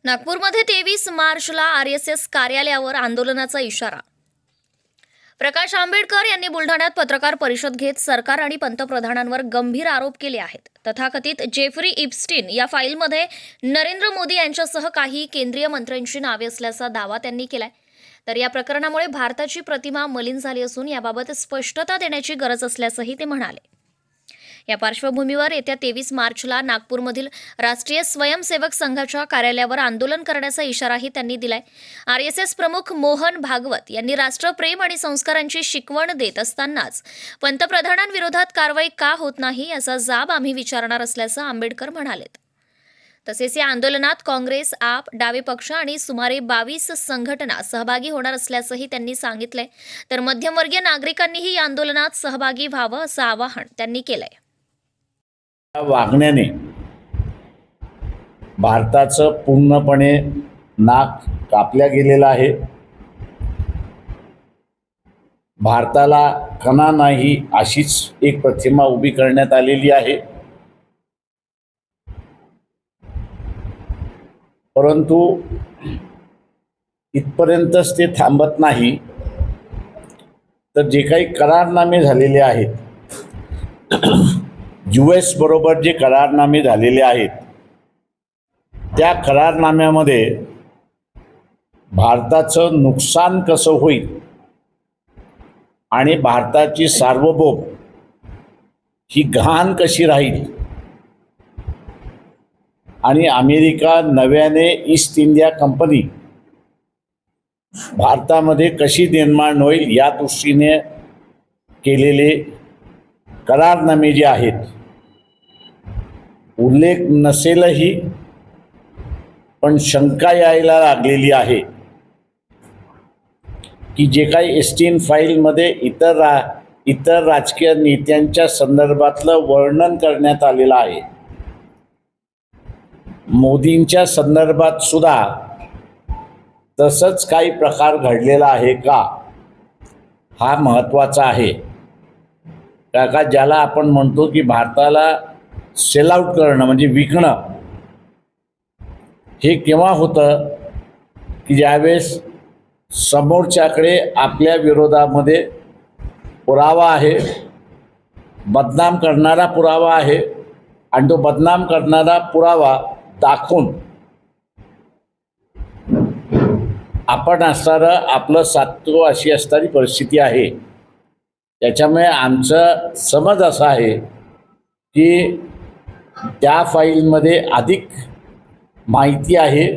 नागपूरमध्ये 23 मार्चला आरएसएस कार्यालयावर आंदोलनाचा इशारा. प्रकाश आंबेडकर यांनी बुलढाण्यात पत्रकार परिषद घेत सरकार आणि पंतप्रधानांवर गंभीर आरोप केले आहेत. तथाकथित जेफ्री इप्स्टीन या फाईलमध्ये नरेंद्र मोदी यांच्यासह काही केंद्रीय मंत्र्यांची नावे असल्याचा दावा त्यांनी केलाय. तर या प्रकरणामुळे भारताची प्रतिमा मलिन झाली असून याबाबत स्पष्टता देण्याची गरज असल्याचंही ते म्हणाले. या पार्श्वभूमीवर येत्या 23 मार्चला नागपूरमधील राष्ट्रीय स्वयंसेवक संघाच्या कार्यालयावर आंदोलन करण्याचा इशाराही त्यांनी दिलाय. आरएसएस प्रमुख मोहन भागवत यांनी राष्ट्रप्रेम आणि संस्कारांची शिकवण देत असतानाच पंतप्रधानांविरोधात कारवाई का होत नाही याचा जाब आम्ही विचारणार असल्याचं आंबेडकर म्हणालेत. तसेच या आंदोलनात काँग्रेस, आप, डावे पक्ष आणि सुमारे 22 संघटना सहभागी होणार असल्याचंही त्यांनी सांगितलंय. तर मध्यमवर्गीय नागरिकांनीही या आंदोलनात सहभागी व्हावं असं आवाहन त्यांनी केलंय. वागण्याने भारताचं पूर्णपणे नाक कापल्या गेलेलं आहे. भारताला कणा नाही अशीच एक प्रतिमा उभी करण्यात आलेली आहे. परंतु इथपर्यंतच ते थांबत नाही, तर जे काही करारनामे झालेले आहेत, US बरोबर जे करारनामे झालेले आहेत, त्या करारनाम्यामध्ये भारताचं नुकसान कसं होईल आणि भारताची सार्वभौम ही गहाण कशी राहील आणि अमेरिका नव्याने ईस्ट इंडिया कंपनी भारतामध्ये कशी निर्माण होईल या दृष्टीने केलेले करारनामे जे आहेत, उल्लेख नसेलही पण शंका यायला लागलेली आहे की जे काही एस्टीन फाईलमध्ये इतर राजकीय नेत्यांच्या संदर्भातलं वर्णन करण्यात आलेलं आहे, मोदींच्या संदर्भात सुद्धा तसंच काही प्रकार घडलेला आहे का, हा महत्त्वाचा आहे. का ज्याला आपण म्हणतो की भारताला सेल आउट करणं म्हणजे विकणं, हे केव्हा होतं की ज्यावेळेस समोरच्याकडे आपल्या विरोधामध्ये पुरावा आहे, बदनाम करणारा पुरावा आहे, आणि तो बदनाम करणारा पुरावा दाखवून आपण असणारं आपलं सातवं अशी असणारी परिस्थिती आहे. त्याच्यामुळे आमचं समज असा आहे की त्या फाईलमध्ये अधिक माहिती आहे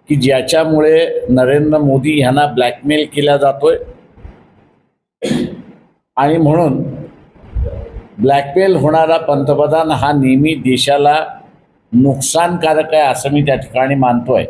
की ज्याच्यामुळे नरेंद्र मोदी यांना ब्लॅकमेल केला जातोय, आणि म्हणून ब्लॅकमेल होणारा पंतप्रधान हा नेहमी देशाला नुकसानकारक आहे असं मी त्या ठिकाणी मानतोय.